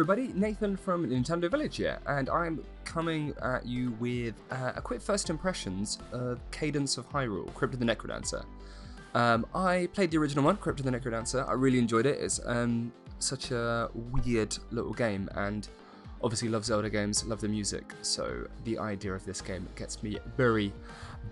everybody, Nathan from Nintendo Village here, and I'm coming at you with a quick first impressions of Cadence of Hyrule, Crypt of the NecroDancer. I played the original one, Crypt of the NecroDancer. I really enjoyed it. It's such a weird little game, and obviously love Zelda games, love the music, so the idea of this game gets me very,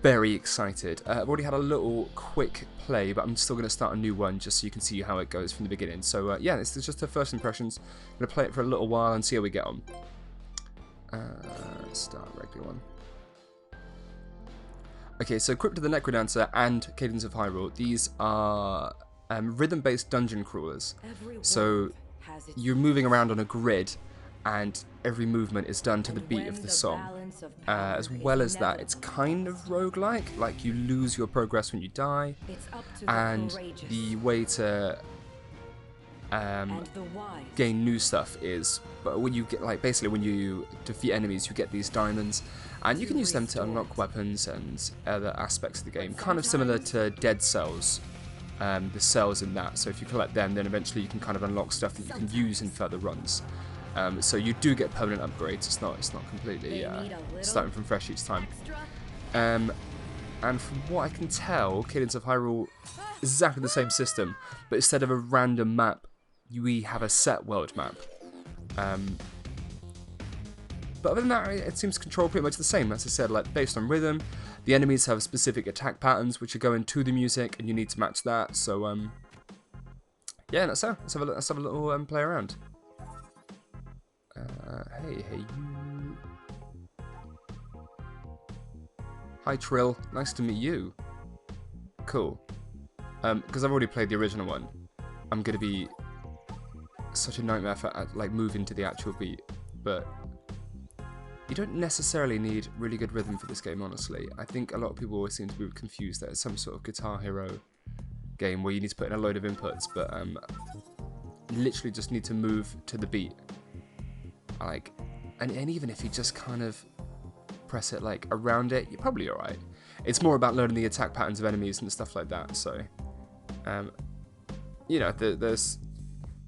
very excited. I've already had a little quick play, but I'm still going to start a new one just so you can see how it goes from the beginning. So yeah, this is just the first impressions. I'm going to play it for a little while and see how we get on. Start regular one. Okay, so Crypt of the NecroDancer and Cadence of Hyrule, these are rhythm-based dungeon crawlers. So you're moving around on a grid, and every movement is done to the beat of the song. As well as that, it's kind of roguelike, like you lose your progress when you die, and the way to gain new stuff is, but when you get, like, basically when you defeat enemies, you get these diamonds, and you can use them to unlock weapons and other aspects of the game, kind of similar to Dead Cells. The cells in that, so if you collect them, then eventually you can kind of unlock stuff that you can use in further runs. So you do get permanent upgrades. It's not completely starting from fresh each time. And from what I can tell, Cadence of Hyrule is exactly the same system, but instead of a random map, we have a set world map. But other than that, it seems to control pretty much the same. As I said, like based on rhythm, the enemies have specific attack patterns which are going to the music, and you need to match that. So yeah, let's have a little play around. Hey, you. Hi, Trill. Nice to meet you. Cool. Because I've already played the original one, I'm gonna be such a nightmare for like moving to the actual beat. But you don't necessarily need really good rhythm for this game, honestly. I think a lot of people always seem to be confused that it's some sort of Guitar Hero game where you need to put in a load of inputs, but you literally just need to move to the beat. Like, and even if you just kind of press it like around it, you're probably alright. It's more about learning the attack patterns of enemies and stuff like that. So, you know, there's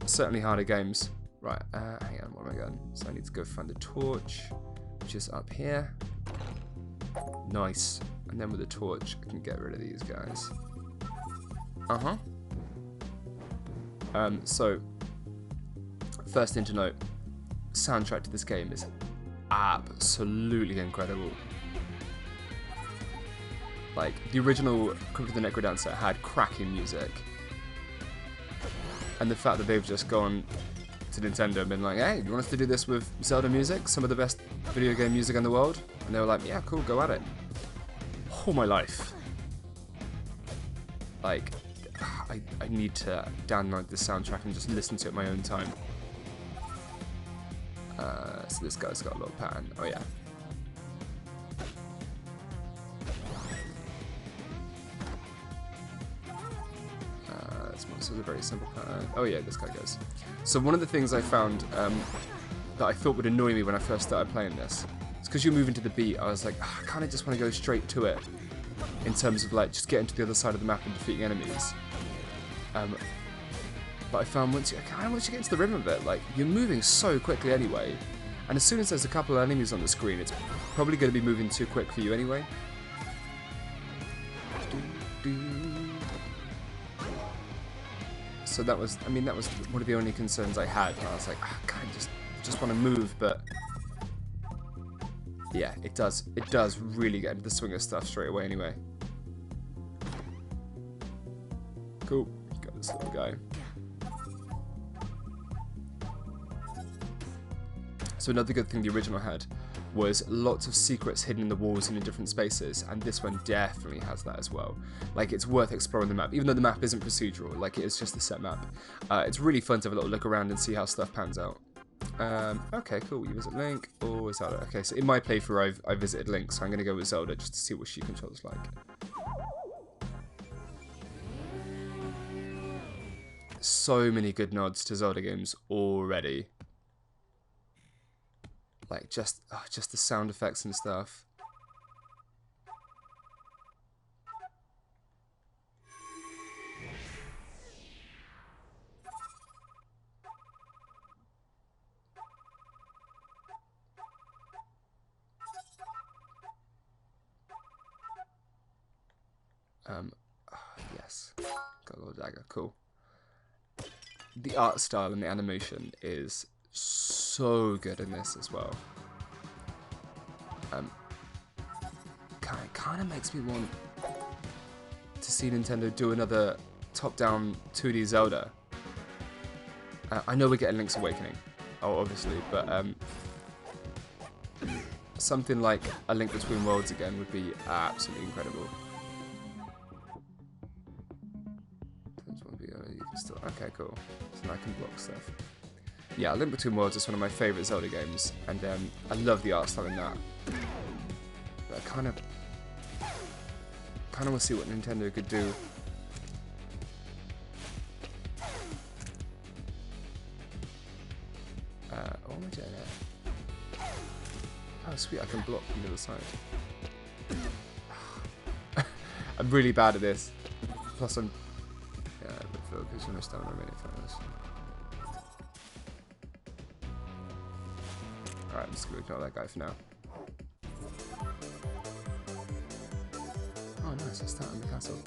certainly harder games. Right, hang on, where am I going? So I need to go find a torch, which is up here. Nice. And then with the torch, I can get rid of these guys. So, first thing to note, soundtrack to this game is absolutely incredible. Like, the original Crypt of the NecroDancer had cracking music, and the fact that they've just gone to Nintendo and been like, hey, you want us to do this with Zelda music, some of the best video game music in the world? And they were like, yeah, cool, go at it. Oh my life. Like, I need to download this soundtrack and just listen to it in my own time. So this guy's got a little pattern. Oh yeah. This is a very simple pattern. Oh yeah, this guy goes. So one of the things I found that I thought would annoy me when I first started playing this, is because you're moving to the beat, I was like, oh, I kind of just want to go straight to it, in terms of like just getting to the other side of the map and defeating enemies. But I found once you get into the rhythm of it, like, you're moving so quickly anyway, and as soon as there's a couple of enemies on the screen, it's probably going to be moving too quick for you anyway. So that was one of the only concerns I had. And I was like, I kind of just want to move, but yeah, it does really get into the swing of stuff straight away anyway. Cool, got this little guy. So another good thing the original had was lots of secrets hidden in the walls and in different spaces, and this one definitely has that as well. Like, it's worth exploring the map, even though the map isn't procedural, like it is just a set map. It's really fun to have a little look around and see how stuff pans out. Okay, cool, you visit Link or Zelda. Okay, so in my playthrough I visited Link, so I'm going to go with Zelda just to see what she controls like. So many good nods to Zelda games already. Like, just the sound effects and stuff. Yes. Got a little dagger. Cool. The art style and the animation is so good in this as well. Kind of makes me want to see Nintendo do another top-down 2D Zelda. I know we're getting Link's Awakening, obviously, but something like A Link Between Worlds again would be absolutely incredible. Okay, cool. So now I can block stuff. Yeah, A Link Between Worlds is one of my favourite Zelda games, and I love the art style in that. But I kind of want to see what Nintendo could do. What am I doing there? Oh, sweet, I can block from the other side. I'm really bad at this. Plus, I'm... Yeah, but focus on my stamina remaining for this. Alright, I'm just going to ignore that guy for now. Oh, nice, I start in the castle.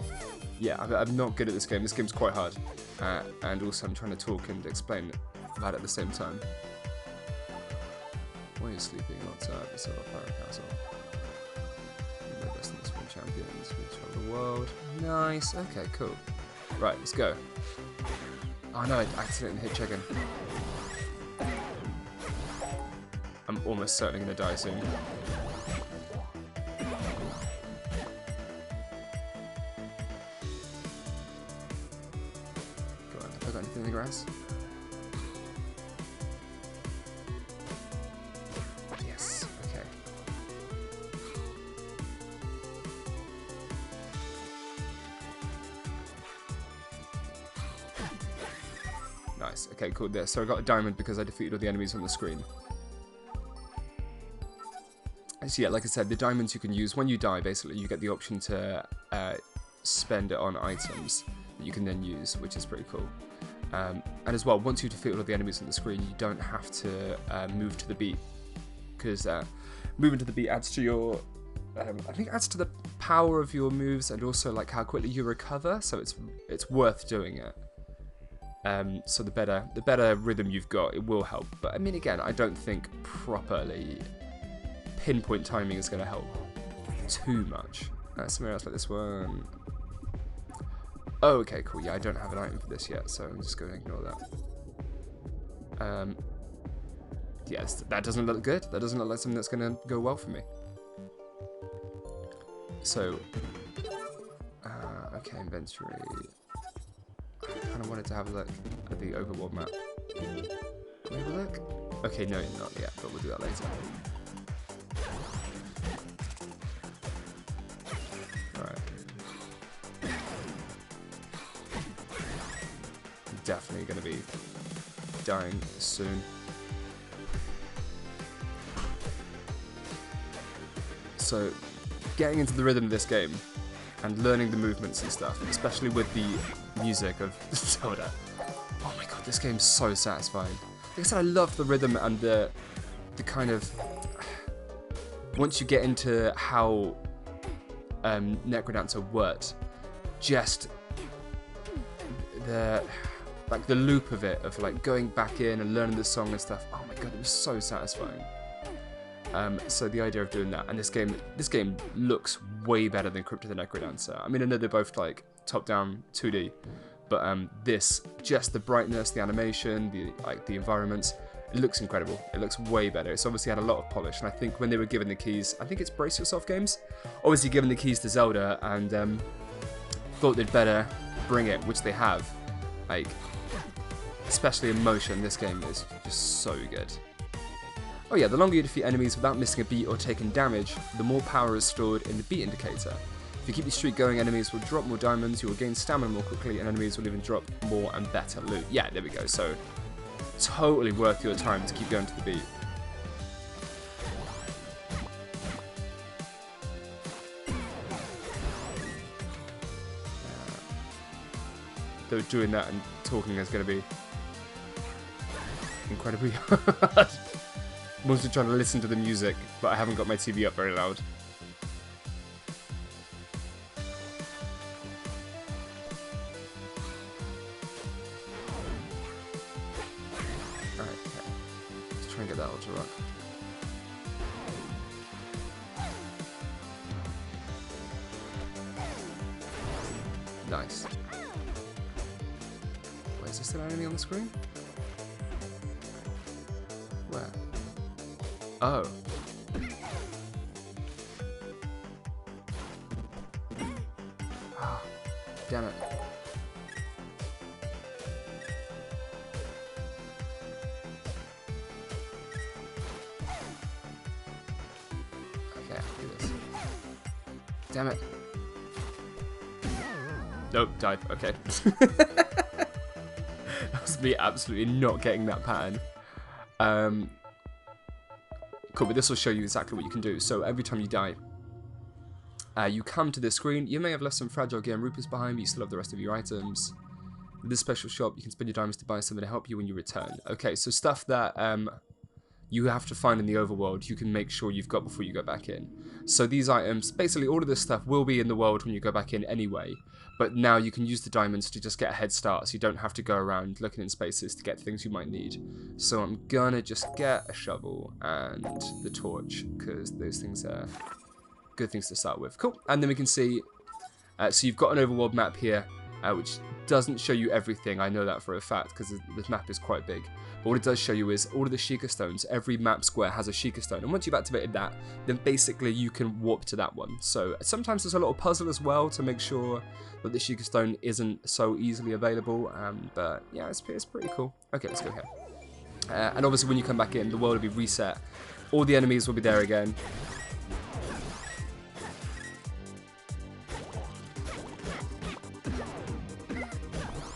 Yeah, I'm not good at this game. This game's quite hard. And also, I'm trying to talk and explain about it at the same time. Why are you sleeping outside the Solar Pirate Castle? You're the best in this one, champions. We travel the world. Nice. Okay, cool. Right, let's go. Oh no, I accidentally hit chicken. I'm almost certainly going to die soon. Come on, have I got anything in the grass? Yes, okay. Nice, okay, cool. There, so I got a diamond because I defeated all the enemies on the screen. So yeah, like I said, the diamonds you can use when you die, basically, you get the option to spend it on items that you can then use, which is pretty cool. And as well, once you defeat all of the enemies on the screen, you don't have to move to the beat, because moving to the beat adds to your, I think it adds to the power of your moves and also like how quickly you recover, so it's worth doing it. So the better rhythm you've got, it will help. But I mean, again, I don't think properly pinpoint timing is going to help too much. Somewhere else like this one. Oh, okay, cool. Yeah, I don't have an item for this yet, so I'm just going to ignore that. Yes, that doesn't look good. That doesn't look like something that's going to go well for me. So, okay, inventory. I kind of wanted to have a look at the overworld map. Can we have a look? Okay, no, not yet, but we'll do that later. Alright. Definitely going to be dying soon. So, getting into the rhythm of this game and learning the movements and stuff, especially with the music of Zelda. Oh my god, this game's so satisfying. Like I said, I love the rhythm and the kind of... Once you get into how NecroDancer worked, just the loop of it, of like going back in and learning the song and stuff. Oh my god, it was so satisfying. So the idea of doing that, and this game looks way better than Crypt of the NecroDancer. I mean, I know they're both like top-down 2D, but this, just the brightness, the animation, the environments, it looks incredible. It looks way better. It's obviously had a lot of polish, and I think when they were given the keys, I think it's Brace Yourself Games, obviously given the keys to Zelda, and thought they'd better bring it, which they have. Like, especially in motion, this game is just so good. Oh yeah, the longer you defeat enemies without missing a beat or taking damage, the more power is stored in the beat indicator. If you keep your streak going, enemies will drop more diamonds, you will gain stamina more quickly, and enemies will even drop more and better loot. Yeah, there we go. So, totally worth your time to keep going to the beat. Though doing that and talking is going to be incredibly hard. I'm also trying to listen to the music, but I haven't got my TV up very loud. get that auto rock. Nice. Wait, is there still an enemy on the screen? Where? Oh. Ah, damn it. Okay, I'll do this. Damn it. Nope, died. Okay. That was me absolutely not getting that pattern. Cool, but this will show you exactly what you can do. So every time you die, you come to this screen. You may have left some fragile gear and rupees behind, but you still have the rest of your items. With this special shop, you can spend your diamonds to buy something to help you when you return. Okay, so stuff that you have to find in the overworld, you can make sure you've got before you go back in. So these items, basically all of this stuff will be in the world when you go back in anyway, but now you can use the diamonds to just get a head start, so you don't have to go around looking in spaces to get things you might need. So I'm gonna just get a shovel and the torch, because those things are good things to start with. Cool, and then we can see, so you've got an overworld map here, which doesn't show you everything, I know that for a fact, because the map is quite big. But what it does show you is all of the Sheikah stones. Every map square has a Sheikah stone, and once you've activated that, then basically you can warp to that one. So sometimes there's a little puzzle as well to make sure that the Sheikah stone isn't so easily available, but yeah, it's pretty cool. Okay, let's go here. And obviously when you come back in, the world will be reset. All the enemies will be there again.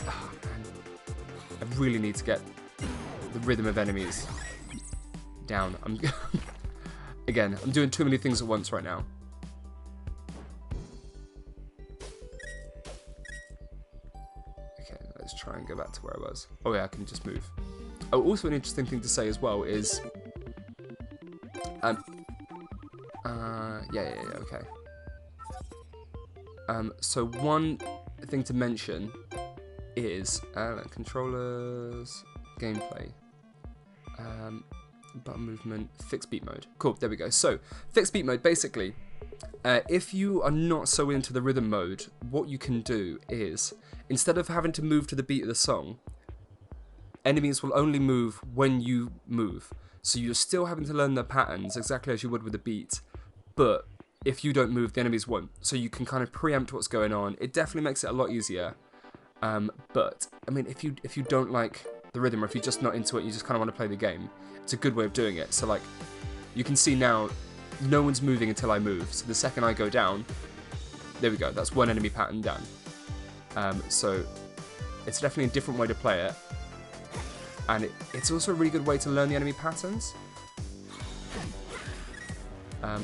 Oh, man. I really need to get the rhythm of enemies down. Again, I'm doing too many things at once right now. Okay, let's try and go back to where I was. Oh yeah, I can just move. Oh, also an interesting thing to say as well is, yeah, okay. So one thing to mention is controllers, gameplay, button movement, fixed beat mode. Cool, there we go. So fixed beat mode, basically, if you are not so into the rhythm mode, what you can do is, instead of having to move to the beat of the song, enemies will only move when you move. So you're still having to learn the patterns exactly as you would with the beat, but if you don't move, the enemies won't. So you can kind of preempt what's going on. It definitely makes it a lot easier. But I mean, if you don't like the rhythm, or if you're just not into it, you just kind of want to play the game, it's a good way of doing it. So like, you can see now, no one's moving until I move. So the second I go down, there we go. That's one enemy pattern done. So it's definitely a different way to play it. And it's also a really good way to learn the enemy patterns.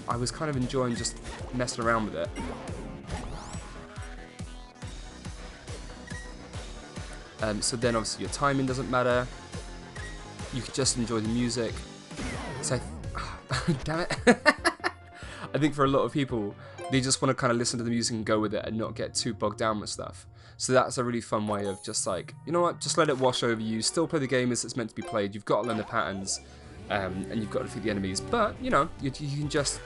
I was kind of enjoying just messing around with it. So then obviously your timing doesn't matter. You can just enjoy the music. So, damn it. I think for a lot of people, they just want to kind of listen to the music and go with it and not get too bogged down with stuff. So that's a really fun way of just like, you know what, just let it wash over you, still play the game as it's meant to be played, you've got to learn the patterns, and you've got to defeat the enemies, but, you know, you can just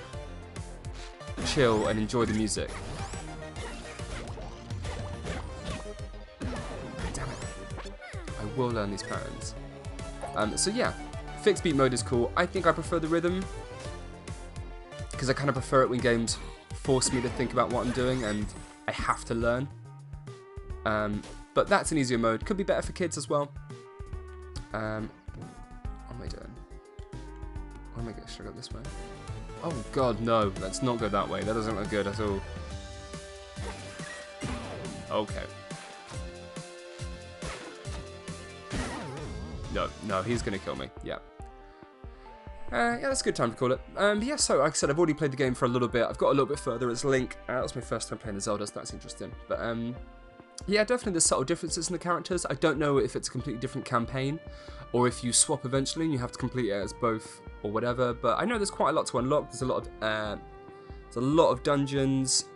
chill and enjoy the music. Damn it. I will learn these patterns. So yeah, fixed beat mode is cool. I think I prefer the rhythm, because I kind of prefer it when games force me to think about what I'm doing and I have to learn. But that's an easier mode. Could be better for kids as well. What am I doing? Where am I going? Should I go this way? Oh god, no. Let's not go that way. That doesn't look good at all. Okay. No, he's going to kill me. Yeah. Yeah, that's a good time to call it. Yeah, so like I said, I've already played the game for a little bit. I've got a little bit further as Link. That was my first time playing the Zelda, so that's interesting. But yeah, definitely there's subtle differences in the characters. I don't know if it's a completely different campaign, or if you swap eventually and you have to complete it as both, or whatever. But I know there's quite a lot to unlock. There's a lot of dungeons,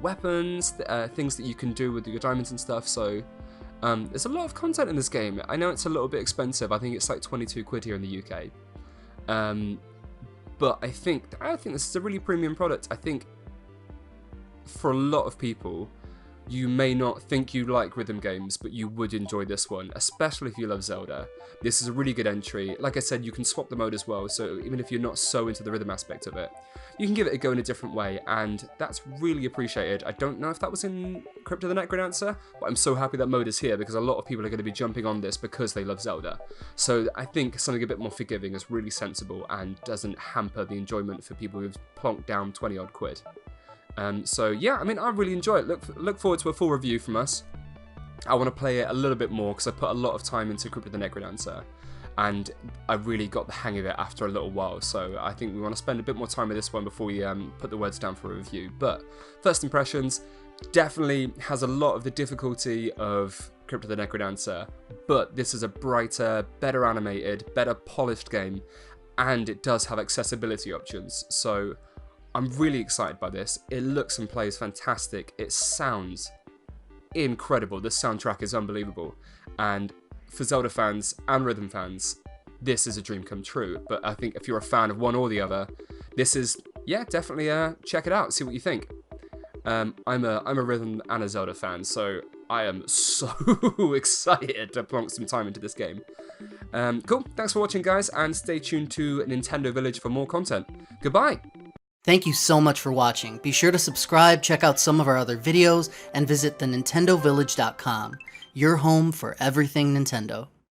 weapons, things that you can do with your diamonds and stuff. So there's a lot of content in this game. I know it's a little bit expensive. I think it's like 22 quid here in the UK. But I think this is a really premium product. I think for a lot of people, you may not think you like rhythm games, but you would enjoy this one, especially if you love Zelda. This is a really good entry. Like I said, you can swap the mode as well, so even if you're not so into the rhythm aspect of it, you can give it a go in a different way, and that's really appreciated. I don't know if that was in Crypt of the NecroDancer, but I'm so happy that mode is here, because a lot of people are going to be jumping on this because they love Zelda. So I think something a bit more forgiving is really sensible and doesn't hamper the enjoyment for people who've plonked down 20 odd quid. So yeah, I mean, I really enjoy it. Look forward to a full review from us. I want to play it a little bit more because I put a lot of time into Crypt of the NecroDancer, and I really got the hang of it after a little while. So I think we want to spend a bit more time with this one before we put the words down for a review. But first impressions, definitely has a lot of the difficulty of Crypt of the NecroDancer, but this is a brighter, better animated, better polished game, and it does have accessibility options. So I'm really excited by this. It looks and plays fantastic. It sounds incredible. The soundtrack is unbelievable. And for Zelda fans and rhythm fans, this is a dream come true. But I think if you're a fan of one or the other, this is, yeah, definitely check it out, see what you think. I'm a rhythm and a Zelda fan, so I am so excited to plonk some time into this game. Cool, thanks for watching, guys, and stay tuned to Nintendo Village for more content. Goodbye! Thank you so much for watching. Be sure to subscribe, check out some of our other videos, and visit thenintendovillage.com, your home for everything Nintendo.